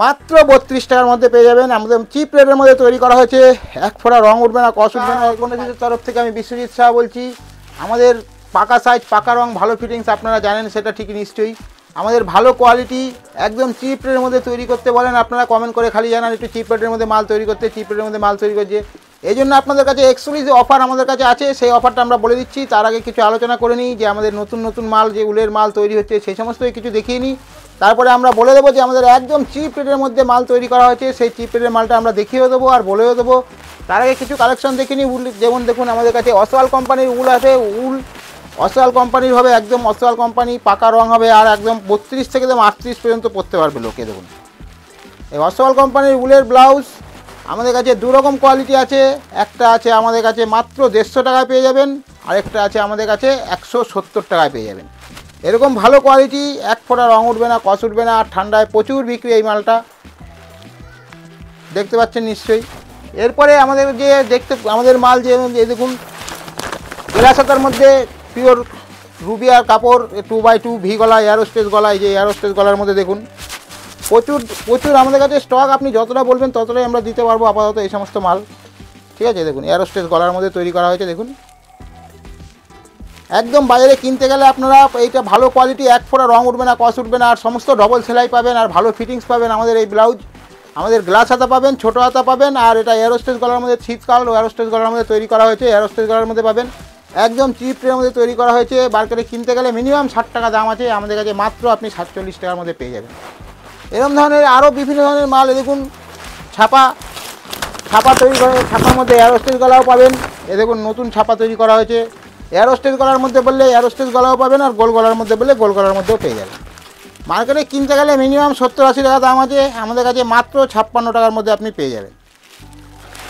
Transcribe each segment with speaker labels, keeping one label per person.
Speaker 1: মাত্র 32 টাকার মধ্যে পেয়ে যাবেন। আমাদের চিপ রেটের মধ্যে তৈরি করা হয়েছে, এক ফোঁটা রং উঠবে না, কস উঠবে না। কোনো কিছুর তরফ থেকে আমি বিশ্বজিৎ শাহ বলছি। আমাদের পাকা সাইজ, পাকা রং, ভালো ফিটিংস আপনারা জানেন সেটা ঠিক নিশ্চয়ই। আমাদের ভালো কোয়ালিটি একদম চিপ রেটের মধ্যে তৈরি করতে বলেন, আপনারা কমেন্ট করে খালি জানান একটু চিপ রেটের মধ্যে মাল তৈরি করতে, চিপ রেটের মধ্যে মাল তৈরি করছে। এই জন্য আপনাদের কাছে এক্সক্লুসিভ অফার আমাদের কাছে আছে, সেই অফারটা আমরা বলে দিচ্ছি। তার আগে কিছু আলোচনা করে নিই যে আমাদের নতুন নতুন মাল, যে উলের মাল তৈরি হচ্ছে সেই সমস্তই কিছু দেখিয়ে নিই। তারপরে আমরা বলে দেবো যে আমাদের একদম চিপ রেটের মধ্যে মাল তৈরি করা হয়েছে, সেই চিপ রেটের মালটা আমরা দেখিয়েও দেবো আর বলেও দেবো। তার আগে কিছু কালেকশন দেখে নিই। উল যেমন দেখুন আমাদের কাছে অসওয়াল কোম্পানির উল আছে। উল অসওয়াল কোম্পানির হবে, একদম অসওয়াল কোম্পানি, পাকা রং হবে, আর একদম 32 থেকে 38 পর্যন্ত পরতে পারবে লোকে। দেখুন এই অসওয়াল কোম্পানির উলের ব্লাউজ আমাদের কাছে দু রকম কোয়ালিটি আছে। একটা আছে আমাদের কাছে মাত্র 150 টাকায় পেয়ে যাবেন, আরেকটা আছে আমাদের কাছে 170 টাকায় পেয়ে যাবেন। এরকম ভালো কোয়ালিটি, এক ফোঁটা রং উঠবে না, কস উঠবে না, আর ঠান্ডায় প্রচুর বিক্রি এই মালটা, দেখতে পাচ্ছেন নিশ্চয়ই। এরপরে আমাদের যে আমাদের মাল যে দেখুন গ্লাস হাতার মধ্যে পিওর রুবিয়ার কাপড়, 2x2 ভি গলা, এয়ারোস্টেজ গলায়, যে এয়ারোস্টেজ গলার মধ্যে দেখুন প্রচুর আমাদের কাছে স্টক। আপনি যতটা বলবেন ততটাই আমরা দিতে পারবো আপাতত এই সমস্ত মাল, ঠিক আছে। দেখুন এয়ারোস্টেজ গলার মধ্যে তৈরি করা হয়েছে। দেখুন একদম বাজারে কিনতে গেলে আপনারা এইটা ভালো কোয়ালিটি, এক ফোঁটা রং উঠবে না, কস উঠবে না, আর সমস্ত ডবল সেলাই পাবেন, আর ভালো ফিটিংস পাবেন। আমাদের এই ব্লাউজ আমাদের গ্লাস হাতা পাবেন, ছোটো হাতা পাবেন, আর এটা এয়ারোস্টেজ গলার মধ্যে শীতকাল এয়ারোস্টেজ গলার মধ্যে তৈরি করা হয়েছে। এয়ারোস্টেজ গলার মধ্যে পাবেন, একদম চিপ রেটের মধ্যে তৈরি করা হয়েছে। মার্কেটে কিনতে গেলে মিনিমাম 60 টাকা দাম আছে, আমাদের কাছে মাত্র আপনি 47 টাকার মধ্যে পেয়ে যাবেন। এরকম ধরনের আরও বিভিন্ন ধরনের মাল দেখুন, ছাপা তৈরি করা, ছাপার মধ্যে এয়ারোস্টেজ গলাও পাবেন। এ দেখুন নতুন ছাপা তৈরি করা হয়েছে। এয়ারোস্টেজ গলার মধ্যে বললে এয়ারোস্টেজ গলাও পাবেন, আর গোল গলার মধ্যে বললে গোল গলার মধ্যেও পেয়ে যাবেন। মার্কেটে কিনতে গেলে মিনিমাম 70-80 টাকা দাম আছে, আমাদের কাছে মাত্র 56 টাকার মধ্যে আপনি পেয়ে যাবেন।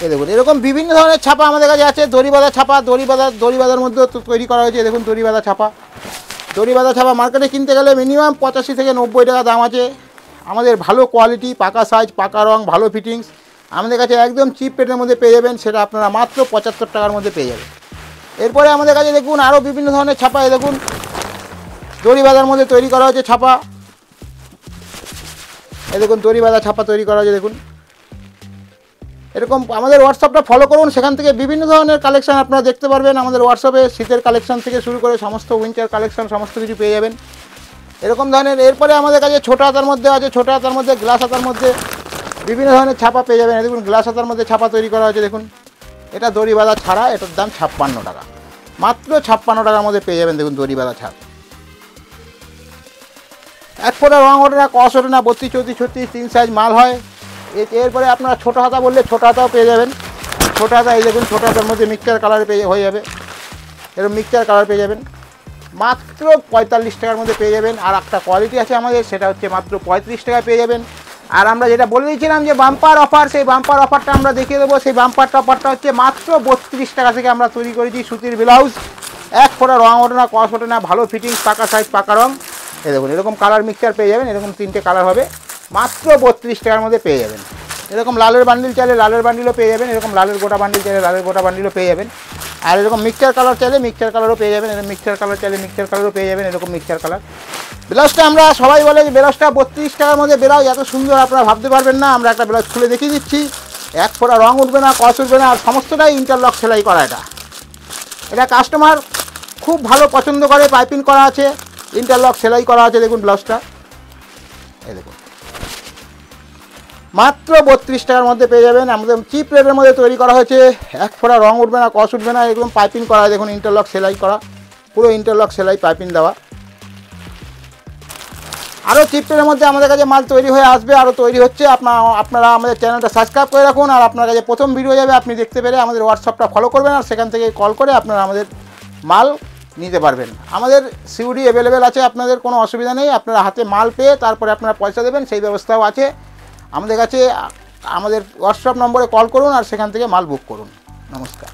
Speaker 1: এই দেখুন এরকম বিভিন্ন ধরনের ছাপা আমাদের কাছে আছে। দড়ি বাঁধা ছাপা, দড়ি বাঁধার মধ্যেও তৈরি করা হয়েছে। দেখুন দড়ি বাঁধা ছাপা মার্কেটে কিনতে গেলে মিনিমাম 85 থেকে 90 টাকা দাম আছে। আমাদের ভালো কোয়ালিটি, পাকা সাইজ, পাকা রং, ভালো ফিটিংস আমাদের কাছে একদম চিপ রেটের মধ্যে পেয়ে যাবেন, সেটা আপনারা মাত্র 75 টাকার মধ্যে পেয়ে যাবেন। এরপরে আমাদের কাছে দেখুন আরও বিভিন্ন ধরনের ছাপা। এই দেখুন দড়ি বাঁধার মধ্যে তৈরি করা হয়েছে ছাপা। এই দেখুন দড়ি বাঁধা ছাপা তৈরি করা হয়েছে। দেখুন এরকম আমাদের হোয়াটসঅ্যাপটা ফলো করুন, সেখান থেকে বিভিন্ন ধরনের কালেকশান আপনারা দেখতে পারবেন। আমাদের হোয়াটসঅ্যাপে শীতের কালেকশান থেকে শুরু করে সমস্ত উইন্টার কালেকশান সমস্ত কিছু পেয়ে যাবেন এরকম ধরনের। এরপরে আমাদের কাছে ছোটো হাতার মধ্যে আছে, ছোটো হাতার মধ্যে, গ্লাস হাতার মধ্যে বিভিন্ন ধরনের ছাপা পেয়ে যাবেন। দেখুন গ্লাস হাতার মধ্যে ছাপা তৈরি করা হয়েছে। দেখুন এটা দড়ি বাঁধা ছাড়া, এটার দাম 56 টাকা, মাত্র 56 টাকার মধ্যে পেয়ে যাবেন। দেখুন দড়ি বাঁধা ছাড়, এক ফোঁটা রং ওঠে না, কস ওঠে না, 32, 34, 36 3 সাইজ মাল হয়। এরপরে আপনারা ছোটো হাতা বললে ছোটো হাতাও পেয়ে যাবেন। ছোটো হাতা এই দেখুন, ছোটো হাতার মধ্যে মিক্সচার কালার হয়ে যাবে, এরকম মিক্সচার কালার পেয়ে যাবেন, মাত্র 45 টাকার মধ্যে পেয়ে যাবেন। আর একটা কোয়ালিটি আছে আমাদের, সেটা হচ্ছে মাত্র 35 টাকায় পেয়ে যাবেন। আর আমরা যেটা বলে দিয়েছিলাম যে বাম্পার অফার, সেই বাম্পার অফারটা আমরা দেখিয়ে দেবো। সেই অফারটা হচ্ছে মাত্র 32 টাকা থেকে আমরা তৈরি করেছি সুতির ব্লাউজ, এক ফোঁটা রং ওঠে না, কস ওঠে না, ভালো ফিটিংস, পাকা সাইজ, পাকা রং। এই দেখুন এরকম কালার মিক্সচার পেয়ে যাবেন, এরকম 3টে কালার হবে, মাত্র 32 টাকার মধ্যে পেয়ে যাবেন। এরকম লালের বান্ডিল চাইলে লালের বান্ডিলও পেয়ে যাবেন, এরকম লালের গোটা বান্ডিল চাইলে লালের গোটা বান্ডিলও পেয়ে যাবেন। আর এরকম মিক্সচার কালার চাইলে মিক্সচার কালারও পেয়ে যাবেন, এরকম মিক্সচার কালার চাইলে মিক্সচার কালারও পেয়ে যাবেন, এরকম মিক্সচার কালার। ব্লাউজটা আমরা সবাই বলে যে ব্লাউজটা 32 টাকার মধ্যে ব্লাউজ, এত সুন্দর আপনারা ভাবতে পারবেন না। আমরা একটা ব্লাউজ খুলে দেখিয়ে দিচ্ছি, এক ফোঁটা রং উঠবে না, কস উঠবে না, আর সমস্তটাই ইন্টারলক সেলাই করা। এটা কাস্টমার খুব ভালো পছন্দ করে, পাইপিং করা আছে, ইন্টারলক সেলাই করা আছে। দেখুন ব্লাউজটা, এই দেখুন মাত্র 32 টাকার মধ্যে পেয়ে যাবেন। আমাদের চিপ রেটের মধ্যে তৈরি করা হয়েছে, এক ফোঁটা রং উঠবে না, কস উঠবে না, একদম পাইপিং করা। দেখুন ইন্টারলক সেলাই করা, পুরো ইন্টারলক সেলাই, পাইপিং দেওয়া। আরও চিপ রেটের মধ্যে আমাদের কাছে মাল তৈরি হয়ে আসবে, আরও তৈরি হচ্ছে। আপনারা আমাদের চ্যানেলটা সাবস্ক্রাইব করে রাখুন, আর আপনার কাছে প্রথম ভিডিও যাবে, আপনি দেখতে পেরে আমাদের হোয়াটসঅ্যাপটা ফলো করবেন, আর সেখান থেকে কল করে আপনারা আমাদের মাল নিতে পারবেন। আমাদের সিওডি অ্যাভেলেবেল আছে, আপনাদের কোনো অসুবিধা নেই। আপনারা হাতে মাল পেয়ে তারপরে আপনারা পয়সা দেবেন, সেই ব্যবস্থাও আছে আমাদের কাছে। আমাদের হোয়াটসঅ্যাপ নম্বরে কল করুন, আর সেখান থেকে মাল বুক করুন। নমস্কার।